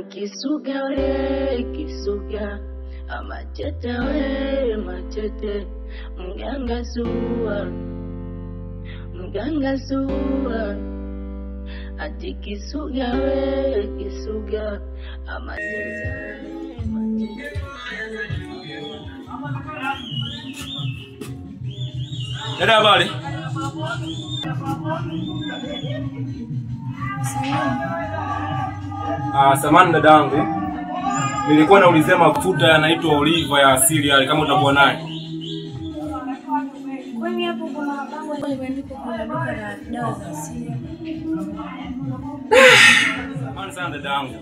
Kisuga we kisuga, machete we machete, mganga suwa, ati kisuga we kisuga, machete we machete. Dada habari? Samani dadangu. Nilikuwa naulizia mafuta yanaitwa Oliva ya asili yale kama utakuwa naye. Kwani hapo kuna mabango yameandikwa kuna duka la dawa za asili? Samani sana dadangu.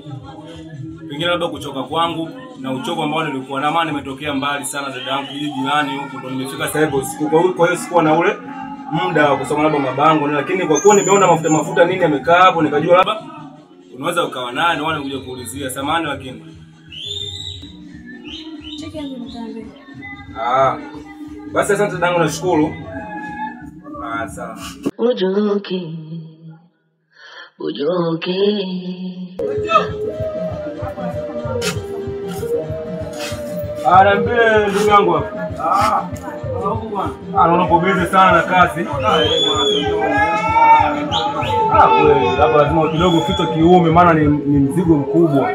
Pengine labda kuchoka kwangu na uchovu ambao nilikuwa na maana nimetokea mbali sana dadangu, hii jirani huko ndo nimefika sasa hivi usiku. Kwa hiyo sikuwa na ule muda wa kusoma labda mabango, lakini kwa kuwa nimeona mafuta nini yamekaa hapo nikajua labda unaweza ukawa naye ndio wale kuja kuulizia. Samani lakini. Cheki yangu mtambe. Basi asante dadangu, nashukuru. Sawa. Ujoke. Niambie ndugu yangu hapa. Naona uko busy sana na kazi. Kweli, hapa lazima kidogo kitu kiume maana ni mzigo mkubwa.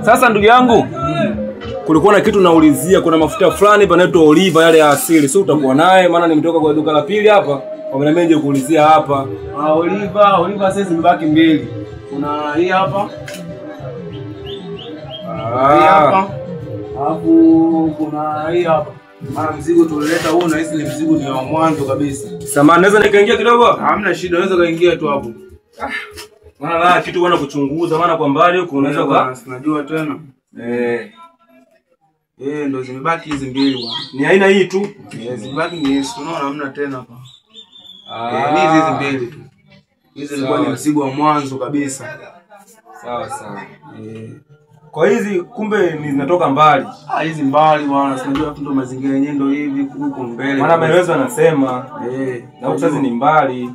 Sasa ndugu yangu, kulikuwa na kitu naulizia, kuna mafuta fulani panaitwa Oliva yale ya asili. Sio utakuwa naye maana nimetoka kwa duka la pili hapa. Wameniambia nje kuulizia hapa. Oliva sasa zimebaki mbili. Kuna hii hapa. Hii hapa. Alafu kuna hii hapa. Maana mzigo tulileta huu na hizi ni mzigo ni wa mwanzo kabisa. Samahani, naweza nikaingia kidogo? Hamna shida, unaweza kaingia tu hapo. Maana kitu bwana kuchunguza maana kwa mbali huko unaweza kwa unajua tena. Ndio zimebaki hizi mbili bwana. Ni aina hii tu. Zimebaki ni hizi, unaona hamna tena hapa. Hizi mbili tu. Hizi zilikuwa ni mzigo wa mwanzo kabisa. Sawa. Kwa hizi kumbe ni zinatoka mbali. Hizi mbali bwana, unajua hapo ndo mazingira yenyewe ndo hivi huko mbele. Maana maelezo anasema na huko sasa ni mbali.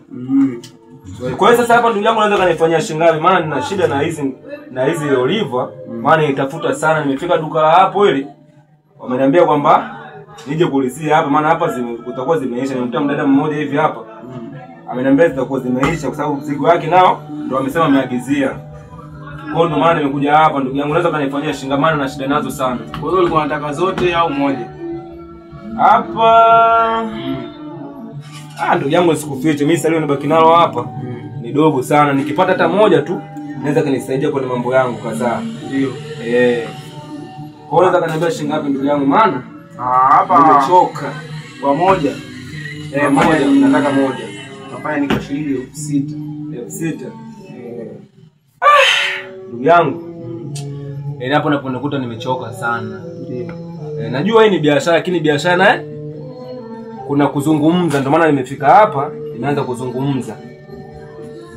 Kwa hiyo sasa hapa ndugu yangu anaweza kanifanyia shingapi? Maana nina shida na hizi Oliva, maana nitafuta sana. Nimefika duka la hapo ili wameniambia kwamba nije kuulizia hapa, maana hapa kutakuwa zimeisha. Nimemta mdada mmoja hivi hapa. Ameniambia zitakuwa zimeisha kwa sababu mzigo wake nao ndio amesema ameagizia. Kwa ndo maana nimekuja hapa ndugu yangu, unaweza kanifanyia shingamano na shida nazo sana. Kwa hiyo ulikuwa unataka zote au moja? Hapa ndugu yangu sikufiche, mimi sasa leo nibaki nalo hapa. Ni dogo sana. Nikipata hata moja tu naweza kanisaidia kwenye mambo yangu kadhaa. Ndio. Kwa hiyo unaweza kaniambia shilingi ngapi ndugu yangu? Maana hapa nimechoka. Kwa moja. Moja nataka moja. Nafanya ni kwa shilingi 6,000. 6,000. Ndugu yangu. Hapo napokuta nimechoka sana. Ndio. Najua hii ni biashara lakini biashara naye kuna kuzungumza, ndio maana nimefika hapa nimeanza kuzungumza.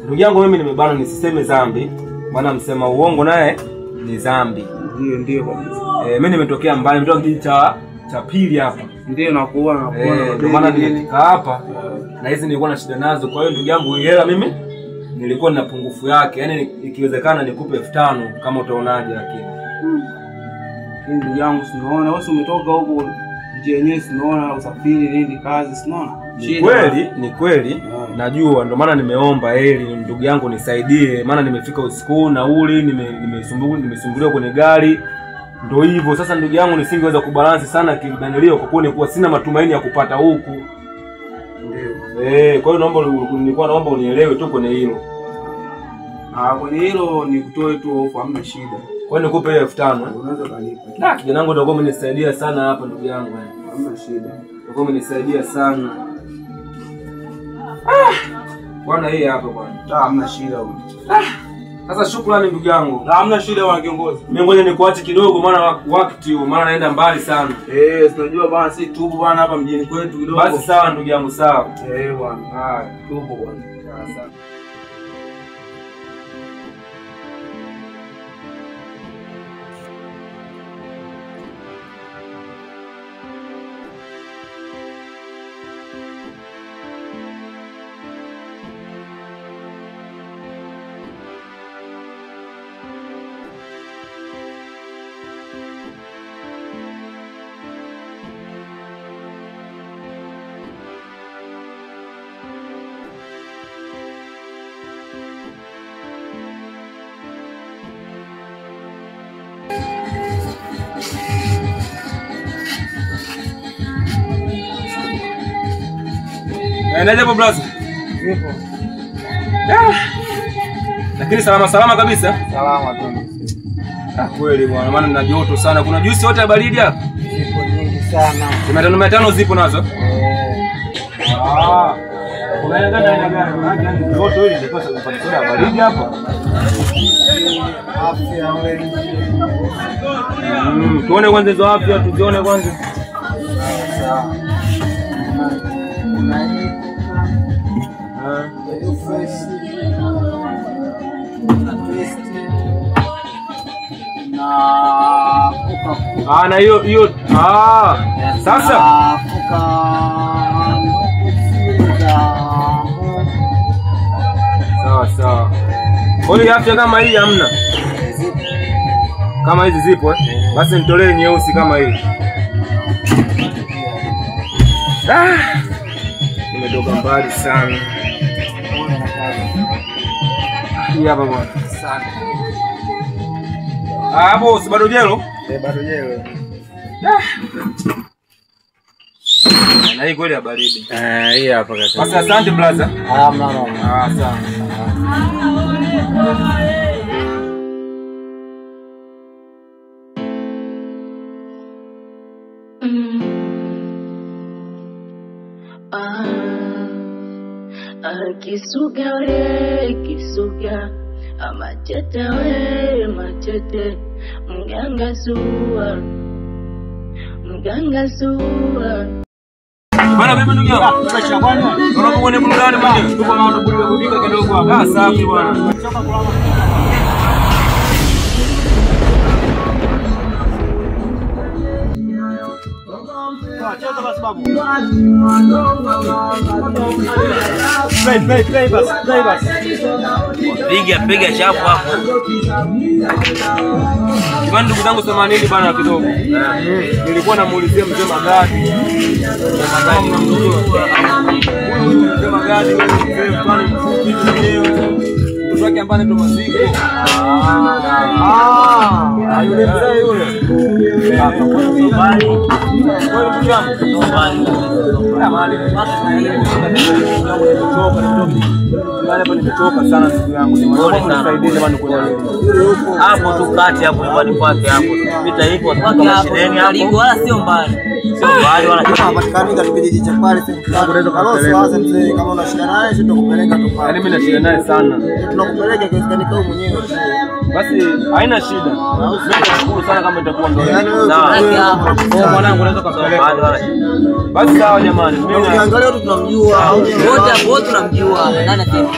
Ndugu yangu mimi nimebana nisiseme dhambi, maana msema uongo naye ni dhambi. Ndio kabisa. Mimi nimetokea mbali, nimetoka kijiji cha pili hapa. Ndio nakuona. Ndio maana nimefika hapa na hizi nilikuwa na shida nazo. Kwa hiyo ndugu yangu hela mimi nilikuwa na pungufu yake. Yaani ikiwezekana nikupe 5,000 kama utaonaje lakini. Ndugu yangu sinaona wewe umetoka huko njia yenyewe, sinaona usafiri nini kazi sinaona. Ni kweli. Najua ndio maana nimeomba heli ndugu yangu nisaidie, maana nimefika usiku nauli nimesumbuliwa kwenye gari. Ndio hivyo sasa ndugu yangu nisingeweza kubalansi sana kidanilio kwa kuwa nilikuwa sina matumaini ya kupata huku. Ndio. Kwa hiyo nilikuwa naomba unielewe tu kwenye hilo. Kwenye hilo nikutoe tu hofu, hamna shida. Kwa hiyo nikupe 5,000. Unaweza kanipa. Kijana wangu ndio umenisaidia sana hapa ndugu yangu. Hamna shida. Ndio umenisaidia sana. Bwana hii hapa bwana. Hamna shida bwana. Sasa shukrani ndugu yangu. Hamna shida bwana kiongozi. Mimi ngoja nikuache kidogo maana wakati maana naenda mbali sana. Tunajua bwana si tupo bwana hapa mjini kwetu kidogo. Basi sawa ndugu yangu sawa. Bwana. Tupo bwana. Sawa. Aenda hapo blaza. Nipo. Lakini salama kabisa. Salama tu. Kweli bwana, maana nina joto sana. Kuna juisi yote ya baridi hapa? Zipo nyingi sana. 500 zipo nazo. Unaenda gani? Joto hili ndio kwa sababu ya baridi hapa. Afya wewe. Tuone kwanza hizo afya, tuzione kwanza. Sawa. Na hiyo sasa sawa. Kwa hiyo afya kama hii hamna. Kama hizi zipo basi nitolee nyeusi kama hii. Nimetoka mbali sana. Hii hapa bwana. Sana. Hapo si bado jelo? Bado jelo. Na hii kweli ya baridi. Hii hapa kaka. Basi asante brother. Mama. Asante. Kisuga we kisuga amachete we machete mganga suwa Bana vipi ndugu yangu? Kesha bwana. Unapokuwa ni burudani mwenyewe. Tuko na burudika kidogo hapa. Safi bwana. Play bas. Piga chapu hapo. Kwa ndugu zangu 80 bana kidogo. Nilikuwa namuulizia mzee Magadi. Mzee Magadi mzee fulani mtu wake ambaye ndo maziko. Yule mzee yule. Hapa kwa Somali. Kwa ndugu yangu Somali. Nimetoka sana ndugu yangu. Nisaidie jamani kwa hapo tu kati hapo nyumbani kwake hapo. Pita hivyo watu wa shuleni hapo. Wala sio mbali. Sio mbali wala Hapatikani katika kijiji cha pale sasa. Unaweza mzee kama una shida naye sio tukupeleka tu pale. Yaani mimi na shida naye sana. Tunakupeleka kiasi kwa mwenyewe. Basi haina shida. Mimi nashukuru sana kama itakuwa ndio. sawa. Kwa mwanangu unaweza kusema mbali wala. Basi sawa jamani. Mimi Ukiangalia watu tunamjua. Wote tunamjua. Nani atajua?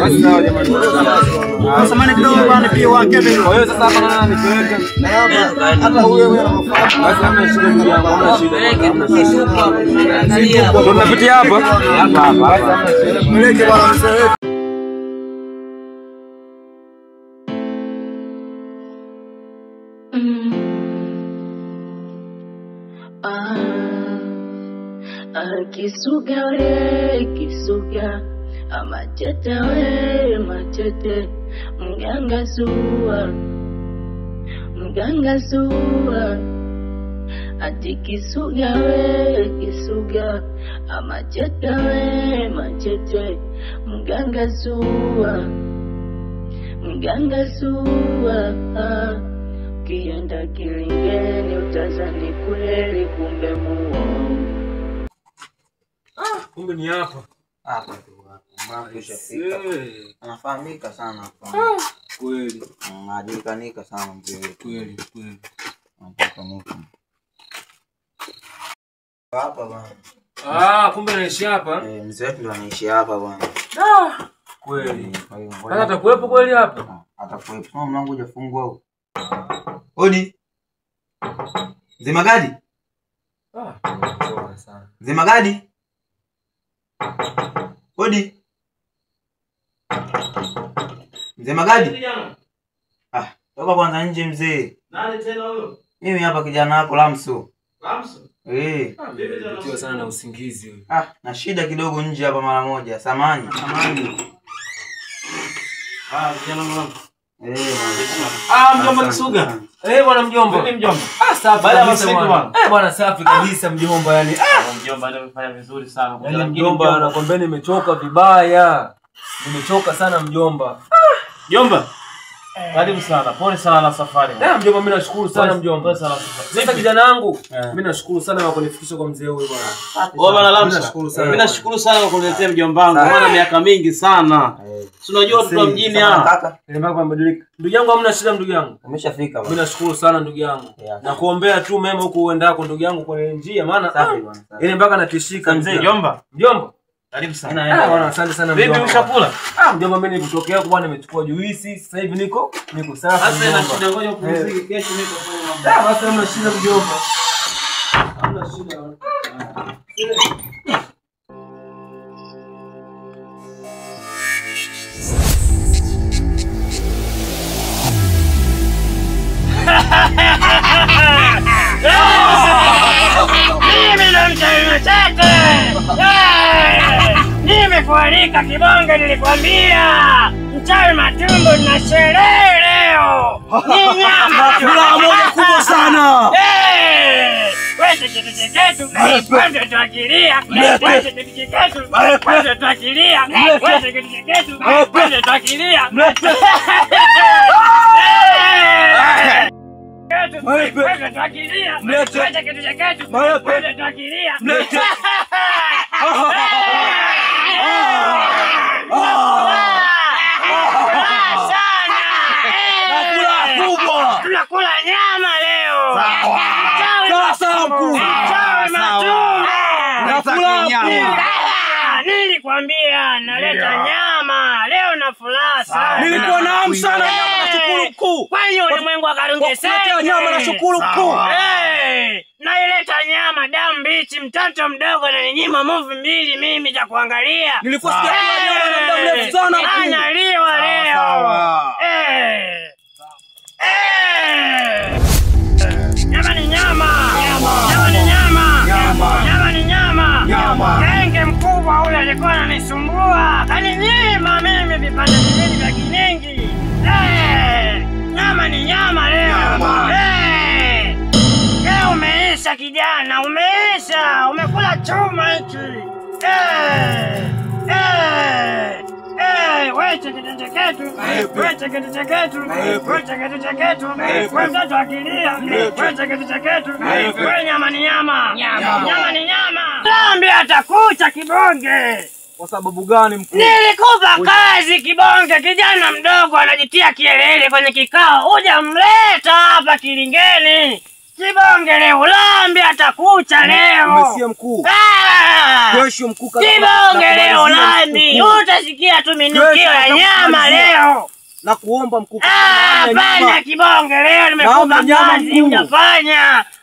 basi sawa jamani. Sasa maana kidogo bwana pia wake. Kwa hiyo sasa hapa nani nipeleke? Hata huyo anafahamu. Basi hamna shida ndugu yangu, hamna shida. Peleke tukishuka angalia. Ndio tunapitia hapa. Hapa. Basi hamna shida. Peleke bwana mzee wetu. Kisuga we kisuga amachete we machete mganga suwa ati kisuga we kisuga amachete we machete mganga suwa kienda kilingeni utazani kweli kumbe muongo. Kumbe ni hapa. Hapa tu hapa. Mambo yashafika. Anafahamika sana hapa. Kweli. Anajulikana sana mzee. Kweli. Anajulikana. Hapa bwana. Kumbe anaishi hapa. Mzee wetu ndo anaishi hapa bwana. Kweli. Sasa atakuwepo kweli hapa? Atakuwepo. Sema mlango hujafungwa huko. Odi. Mzee Magadi? Nimechoka sana. Mzee Magadi? Odi. Mzee Magadi? Toka kwanza nje mzee. Nani tena huyo? Mimi hapa kijana wako Lamso. Lamso? Nimevutiwa sana na usingizi huyo. Na shida kidogo nje hapa mara moja. Samani. Kijana mwanangu. Mjomba Kisuga. Bwana mjomba. Mimi mjomba. safi Baada ya kabisa masiku bwana. bwana. Bwana safi kabisa mjomba yani. Mjomba leo umefanya vizuri sana. Yaani mjomba nakwambia nimechoka vibaya. Nimechoka sana mjomba. Mjomba. Karibu sana. Pole sana na safari. Mjomba mimi nashukuru sana mjomba. Pole sana. Sasa kijana wangu, mimi nashukuru sana kwa kunifikisha kwa mzee huyu bwana. Bwana Lamsa. Mimi nashukuru sana kwa kuniletea mjomba wangu. Maana miaka mingi sana. Si unajua watu wa mjini hapa. Ile mambo yamebadilika. Ndugu yangu hamna shida ndugu yangu. Umeshafika bwana. Mimi nashukuru sana ndugu yangu. Na kuombea tu mema huko uendako ndugu yangu kwenye njia maana ile mpaka natishika mzee. Mjomba. Mjomba. Karibu sana. Bwana asante sana mjomba. Vipi ushakula? Mjomba mimi nilitokea huko bwana nimechukua juisi. Sasa hivi niko safi. Sasa ina shida ngoja kupumzika kesho niko kufanya mambo. Basi hamna shida mjomba. Hamna shida. Mimi ndo mchawi Machete. Nimefuarika kibonge, nilikwambia mchawi Matumbo na sherehe leo. Ni nyama Furaha moja kubwa sana. wewe cheketu wewe tuakilia wewe cheketu wewe tuakilia wewe cheketu wewe tuakilia wewe tuakilia mlete kitu cha ketu wewe tuakilia mlete tunakula nyama leo. Sawa mkuu. Nakula nyama. Nilikwambia naleta nyama leo na furaha sana. Nilikuwa na hamu sana nyama na shukuru mkuu. Kwani ulimwengu akarungeseka nyama na shukuru mkuu. Naileta nyama damu mbichi, mtoto mdogo na ninyima movie mbili mimi za kuangalia. Nilikuwa sijakula nyama na muda mrefu sana mkuu. Analiwa leo. Nyama ni nyama. Nyama ni nyama. Nyama ni nyama. Kenge mkubwa ule alikuwa ananisumbua. Kaninyima mimi vipande viwili vya kiningi. Nyama ni nyama leo. Leo umeisha kijana, umeisha. Umekula chuma hiki. Wewe cheketu. Wewe cheketu. Wewe mtoto akilia. Wewe cheketu. Wewe nyama ni nyama. Nyama ni nyama. Lambi atakucha kibonge. Kwa sababu gani mkuu? Nilikupa kazi kibonge, kijana mdogo anajitia kielele kwenye kikao. Hujamleta hapa kilingeni. Kibonge leo Lambi atakucha leo. Umesia mkuu. Kesho mkuu Kibonge leo Lambi utasikia tu minukio ya nyama leo. Na kuomba mkuu. Fanya kibonge leo nimekupa kazi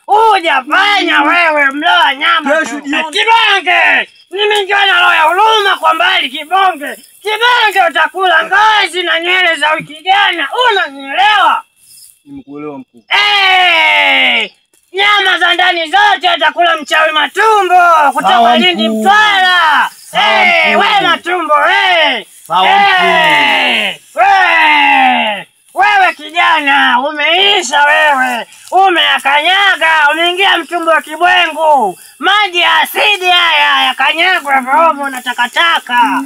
hujafanya wewe mloa nyama. Kesho jioni. Kibonge nimeingia na roho ya huruma kwa mbali kibonge. Kibonge utakula ngozi na nywele za wiki jana. Unanielewa? Nimekuelewa mkuu. Nyama za ndani zote atakula mchawi Matumbo kutoka Lindi Mtwara. Wewe Matumbo wewe kijana umeisha wewe. Umeakanyaga, umeingia mtumbo wa kibwengu. Maji ya asidi haya yakanyagwa roho na takataka.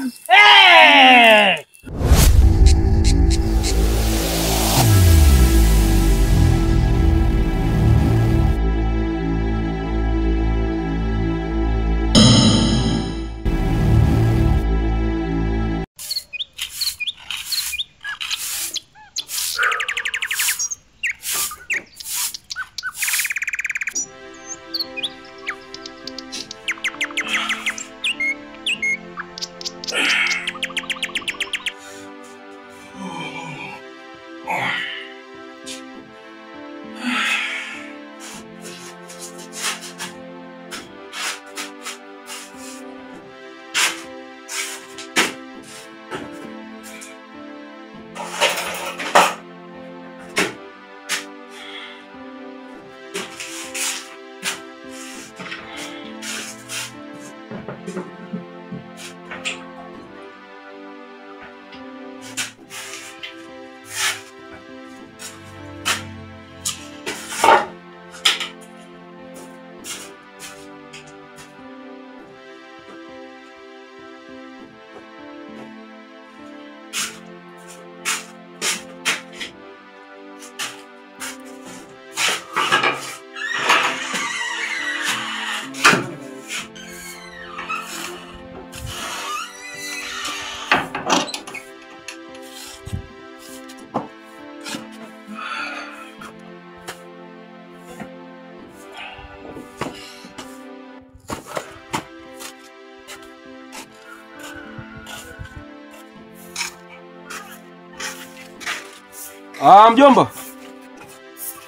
Mjomba.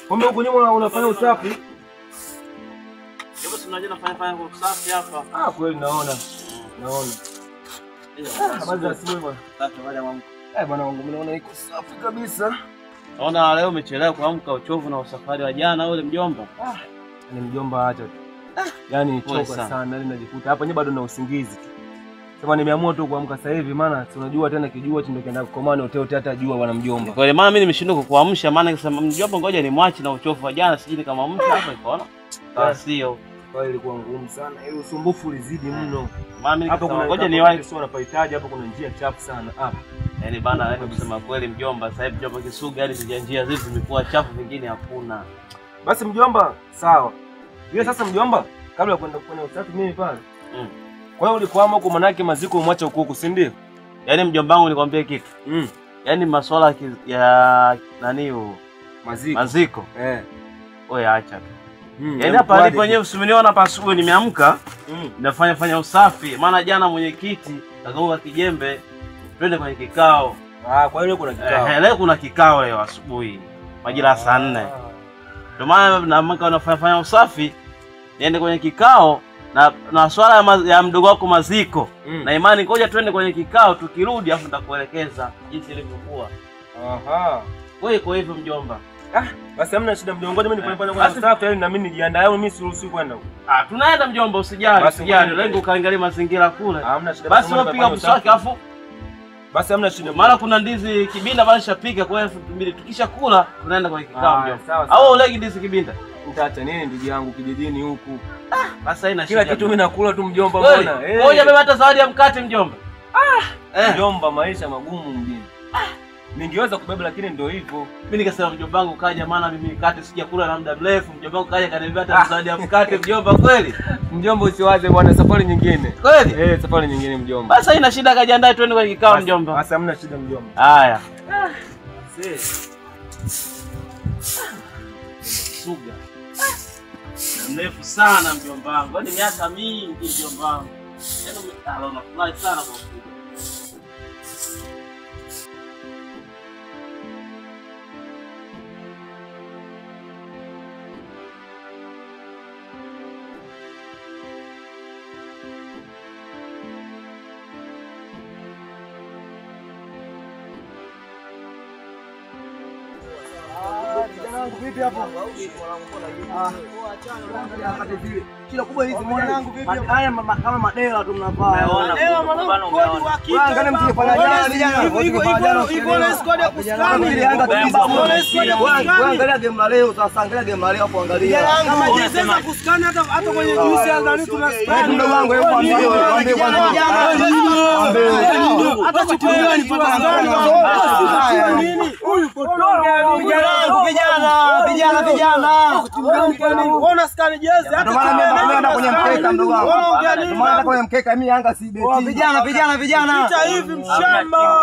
Kumbe huko nyuma unafanya usafi? Hebu tunajua nafanya usafi hapa. Kweli naona. Habari za asubuhi bwana. Habari ya mama. Bwana wangu mimi naona iko safi kabisa. Naona leo umechelewa kuamka, uchovu na usafari wa jana ule mjomba. Ni mjomba acha tu. Yaani choka sana, yani najikuta hapa bado na usingizi. Sema nimeamua tu kuamka sasa hivi maana tunajua tena kijua ndio kaenda kukomana hote hata jua bwana mjomba. Kwa maana mimi nimeshindwa kukuamsha maana nikasema mjomba ngoja nimwache na uchovu wa jana sijini kama amsha hapa ikaona. Sio. Kwa ilikuwa ngumu sana. Ile usumbufu ulizidi mno. Maana mimi hapo kuna ngoja niwahi sio unapahitaji hapo kuna njia chafu sana hapa. Yaani bana yaani kusema kweli mjomba sasa hivi mjomba Kisuga yani njia zetu zimekuwa chafu vingine hakuna. Basi mjomba sawa. Yule sasa mjomba kabla ya kwenda kufanya usafi mimi pale. Kwa hiyo ulikwama huko manake maziko umwacha huko si ndio? Yaani mjomba wangu nikwambie kitu. Yaani masuala ya nani huo maziko. Wewe acha tu. Yaani hapa alipo wenyewe usimeniona hapa asubuhi nimeamka. Nafanya usafi maana jana mwenyekiti akagonga kijembe twende kwenye kikao. Kwa hiyo kuna kikao. Leo kuna kikao leo asubuhi majira ya saa 4. Ndio maana naamka nafanya usafi niende kwenye kikao na swala ya mdogo wako maziko. Na imani ngoja twende kwenye kikao tukirudi afu nitakuelekeza jinsi ilivyokuwa. Wewe kwa hivyo mjomba. Basi hamna shida mjomba. Ngoja mimi nipande kwa usafi ili na mimi nijiandae mimi siruhusi kwenda huko. Tunaenda mjomba usijali. Lengo kaangalia mazingira kule. Hamna shida. Basi wapiga mswaki afu basi hamna shida. Maana kuna ndizi kibinda bado shapika kwa 2000 tukisha kula tunaenda kwa kikao mjomba. Au ulegi ndizi kibinda? Utaacha nini ndugu yangu kijijini huku? Basi haina shida. Kila kitu mimi nakula tu mjomba mbona? Ngoja beba hata zawadi ya mkate mjomba. Mjomba maisha magumu mjini. Ningeweza kubeba lakini ndio hivyo. Mimi nikasema mjomba wangu kaja maana mimi mkate sijakula na muda mrefu. Mjomba wangu kaja kaniambia hata zawadi ya mkate mjomba kweli? Mjomba usiwaze bwana safari nyingine. Kweli? Safari nyingine mjomba. Basi haina shida kajiandae twende kwenye kikao mjomba. Basi hamna shida mjomba. Haya. Suga. Na mrefu sana mjomba wangu. Yaani miaka mingi mjomba wangu. Yaani unafurahi sana kwa kuja. Vipi hapo? Kila kubwa hizi mwanangu vipi hapo? Haya kama madela tu mnavaa. Umeona mwanangu kodi wa kike. Angalia mkifanya jana. Hivyo na squad ya kuskani. Ile Yanga tukiza muone squad ya kuskani. Angalia game la leo sasa, angalia game la leo hapo angalia. Kama jezi za kuskani hata kwenye juice ya ndani tuna skani. Ndugu wangu hebu mwambie kwanza. Hata chukuliani pata skani. Nini? Huyu potoka vijana. Unaona skani jezi hata tunaenda kwenye mkeka ndugu wangu. Tunaenda kwenye mkeka mimi Yanga si beti. Vijana. Vita hivi mshamba.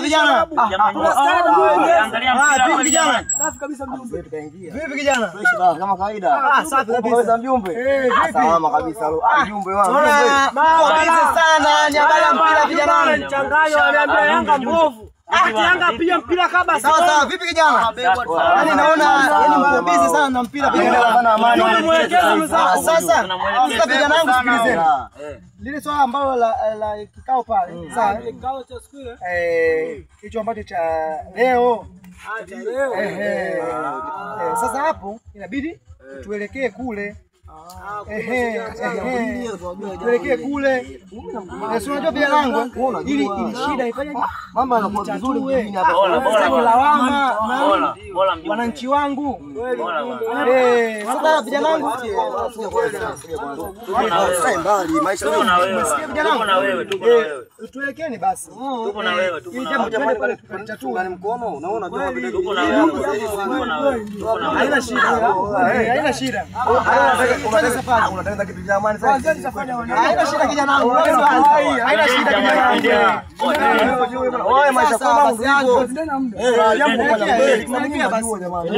Vijana. Angalia vijana. Safi kabisa mjumbe. Vipi kijana? Kama kawaida. Safi kabisa mjumbe. Salama kabisa mjumbe wangu. Kabisa sana niangalia mpira vijana. Mchangayo aliambia Yanga mbovu. Yanga pia mpira kaba sawa. Vipi kijana? Yaani naona mbizi sana na mpira vijana. Sasa vijana wangu sikilizeni. Lile swala ambalo la kikao pale. Sawa, kikao cha siku ile. Hicho ambacho cha leo. Sasa hapo inabidi tuelekee kule. Tuelekee kule. Si unajua pia langu ili shida ifanye mambo yanakuwa vizuri mjini hapa. Lawama wananchi wangu. Sasa vijana wangu sasa mbali maisha na wewe. Tuko na wewe. Tuelekeni basi. Tuko na wewe. Ili jambo twende pale tutatatua. Ni mkono unaona tuko na wewe. Haina shida. Unataka kitu cha amani sasa. Haina shida kijana wangu. Haina shida kijana wangu. Oye maisha kama mzigo. Jambo kwa kweli. Tunamwambia basi jamani.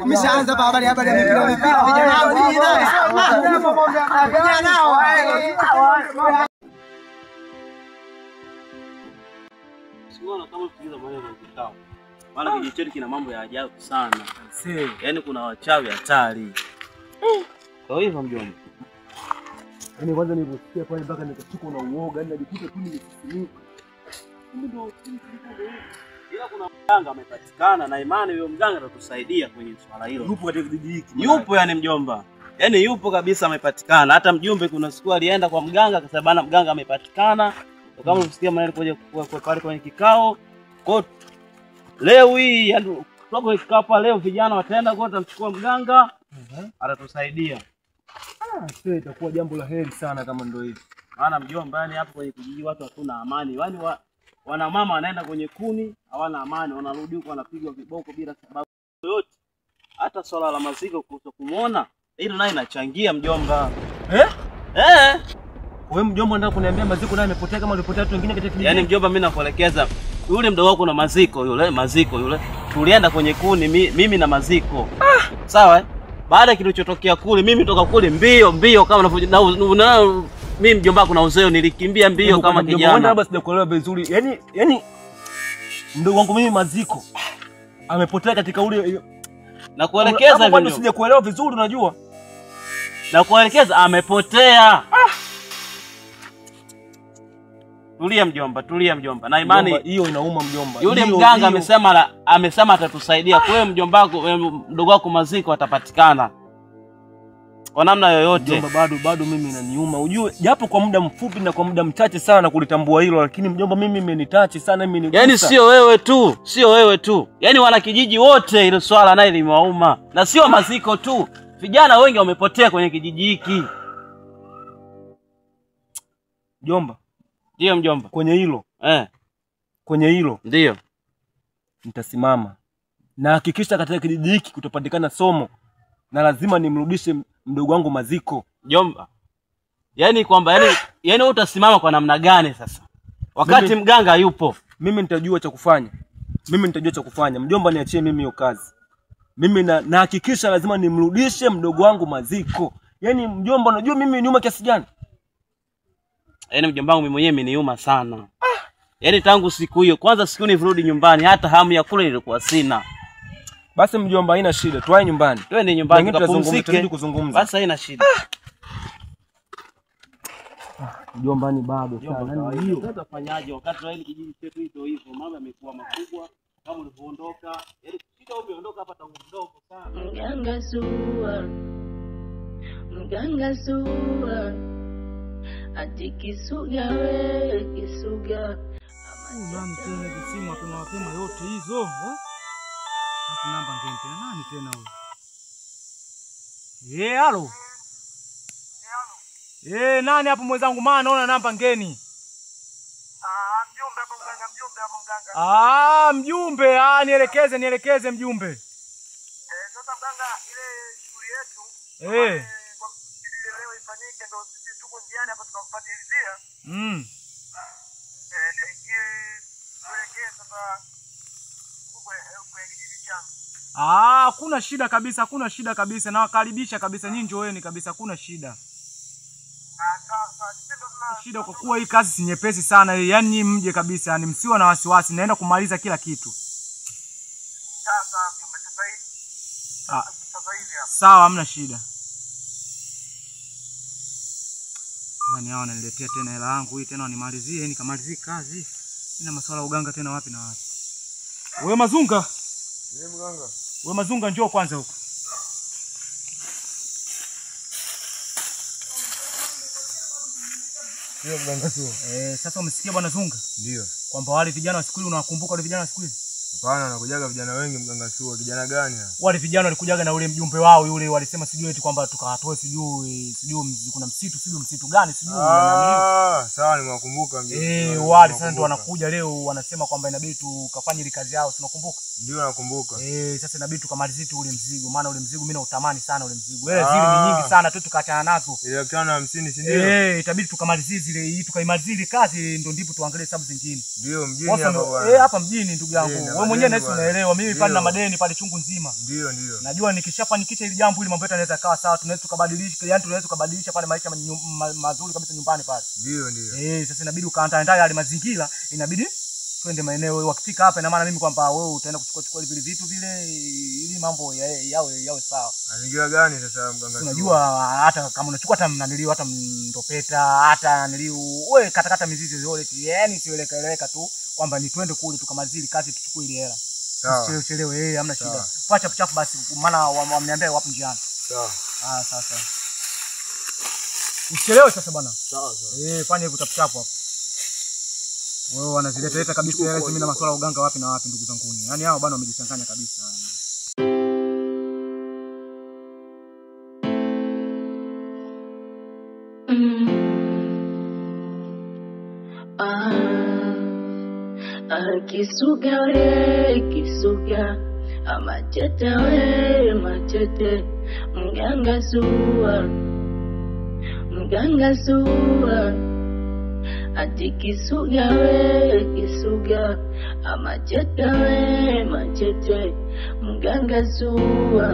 Umeshaanza habari ya mpira vijana wangu. Vijana nao. unaona kama ukisikiliza maneno ya kikao. Maana kijiji chetu kina mambo ya ajabu sana. Yaani kuna wachawi hatari. Kwa hivyo mjomba. Yaani kwanza niliposikia pale mpaka nikashikwa na uoga, yani najikuta tu nimesisimka. Ila kuna mganga amepatikana na imani huyo mganga atatusaidia kwenye swala hilo. Yupo katika kijiji hiki. Yupo yani mjomba. Yaani yupo kabisa amepatikana. Hata mjumbe kuna siku alienda kwa mganga akasema bana mganga amepatikana. Kama unasikia maneno kwa pale kwenye kikao. Kwa leo hii yani tuko kikao leo vijana wataenda kwa tamchukua mganga. Atatusaidia. Sasa itakuwa jambo la heri sana kama ndio hivi. Maana mjomba yani hapo kwenye kijiji watu hatuna amani. Yaani wana mama wanaenda kwenye kuni, hawana amani, wanarudi huko wanapigwa viboko bila sababu yoyote. Hata swala la maziko kuhusu kumuona, hilo naye inachangia mjomba. Wewe mjomba unataka kuniambia maziko naye amepotea kama alipotea watu wengine katika kijiji? Yaani mjomba mimi nakuelekeza yule mdogo wako na maziko yule. Tulienda kwenye kuni mimi na maziko. Sawa? Baada kilichotokea kule mimi toka kule mbio kama unavyoona mimi mjomba kuna uzeo nilikimbia mbio kama kijana. Mbona labda sijakuelewa vizuri. Yaani mdogo wangu mimi maziko amepotea katika ule na kuelekeza hivyo. Bado sijakuelewa vizuri unajua. Na kuelekeza amepotea. Tulia mjomba. Na imani hiyo inauma mjomba. Yule mganga amesema atatusaidia. Kwa hiyo mjomba wako mdogo wako maziko atapatikana. Kwa namna yoyote. Mjomba bado mimi inaniuma. Ujue japo kwa muda mfupi na kwa muda mchache sana kulitambua hilo, lakini mjomba mimi imenitachi sana, imenigusa. Yaani sio wewe tu. Yaani wana kijiji wote ile swala naye limewauma. Na sio maziko tu. Vijana wengi wamepotea kwenye kijiji hiki. Mjomba. Ndio mjomba. Kwenye hilo. Kwenye hilo. Ndio. Nitasimama. Na hakikisha katika kijiji hiki kutopatikana somo. Na lazima nimrudishe mdogo wangu maziko. Mjomba. Yaani kwamba yani utasimama kwa namna gani sasa? Wakati mganga yupo. Mimi nitajua cha kufanya. Mjomba niachie mimi hiyo kazi. Mimi na hakikisha lazima nimrudishe mdogo wangu maziko. Yaani mjomba unajua mimi niuma kiasi gani? Yaani mjomba wangu mimi mwenyewe ameniuma sana. Yaani tangu siku hiyo kwanza siku nirudi nyumbani hata hamu ya kula ilikuwa sina. Basi mjomba haina shida. Tuae nyumbani. Twende nyumbani tukapumzike. Basi haina shida. Mjomba ni bado sana. Hiyo sasa fanyaje wakati wa hili kijiji chetu hicho hivyo mambo yamekuwa makubwa kama ulivyoondoka. Yaani shida umeondoka hapa tangu mdogo sana. Mganga sua ati kisuga we kisuga nani tena kisima tunawapema yote hizo hapo namba ngeni tena nani tena huyo halo nani hapo mwenzangu maana naona namba ngeni mjumbe nielekeze mjumbe sasa mganga ile shughuli yetu kwa leo ifanyike ndio sisi tuko njiani hapa tunakufuatilia hakuna shida kabisa na wakaribisha kabisa nyinyi njoeni kabisa hakuna shida. Shida kwa kuwa hii kazi si nyepesi sana hii, yani mje kabisa, yani msiwa na wasiwasi, naenda kumaliza kila kitu. Sawa, hamna shida. Yaani hao wananiletea tena hela yangu hii tena wanimalizie, nikamalizie kazi. Ina masuala uganga tena wapi na wapi. Wewe Mazunga? Mganga. Wewe Mazunga njoo kwanza huko. Ndio mganga tu. Sasa umesikia bwana Zunga? Ndio. Kwamba wale vijana wa siku ile unawakumbuka wale vijana wa siku ile? Hapana, wanakujaga vijana wengi mganga Sua. Kijana gani hapa? Wale vijana walikujaga na ule mjumbe wao yule, walisema sijui eti kwamba tukawatoe sijui kuna msitu gani sijui. Sawa nimewakumbuka mjumbe. Wale sasa ndio wanakuja leo wanasema kwamba inabidi tukafanye ile kazi yao, tunakumbuka? Ndio nakumbuka. Sasa inabidi tukamalizie tu ule mzigo, maana ule mzigo mimi nautamani sana ule mzigo. Zile ni nyingi sana tu tukaachana nazo. Ile 550 si ndio? Itabidi tukamalizie zile hii tukaimalizie ile kazi ndio ndipo tuangalie sababu zingine. Ndio mjini hapa bwana. Hapa mjini ndugu yangu. Wewe mwenyewe nasi unaelewa mimi pale na madeni pale chungu nzima. Ndio. Najua nikishafanikisha ile jambo ili mambo yetu yanaweza kawa sawa, tunaweza tukabadilisha, yani tunaweza tukabadilisha pale maisha mazuri kabisa nyumbani pale. Ndio. Sasa inabidi ukaandaa yale mazingira, inabidi twende maeneo wakifika hapa ina maana mimi kwamba wewe utaenda kuchukua vile vitu vile ili mambo yawe sawa. Mazingira gani sasa mganga? Unajua hata kama unachukua hata mnanilio hata mndopeta hata nilio wewe katakata mizizi yote yani sieleweka tu kwamba ni twende kule tukamazili kazi tuchukue ile hela. Sawa. Usichelewe hamna shida. Fuata chapu basi maana wameniambia wapo njiani. Sawa. Sasa. Usichelewe sasa bwana. Sawa. Fanya hivyo chapu hapo. Wewe wanazileta kabisa yale mimi na masuala ya uganga wapi na wapi ndugu zangu. Yaani hao bwana wamejichanganya kabisa. Kisuga we kisuga amachete we machete mganga suwa ati kisuga we kisuga amachete we machete mganga suwa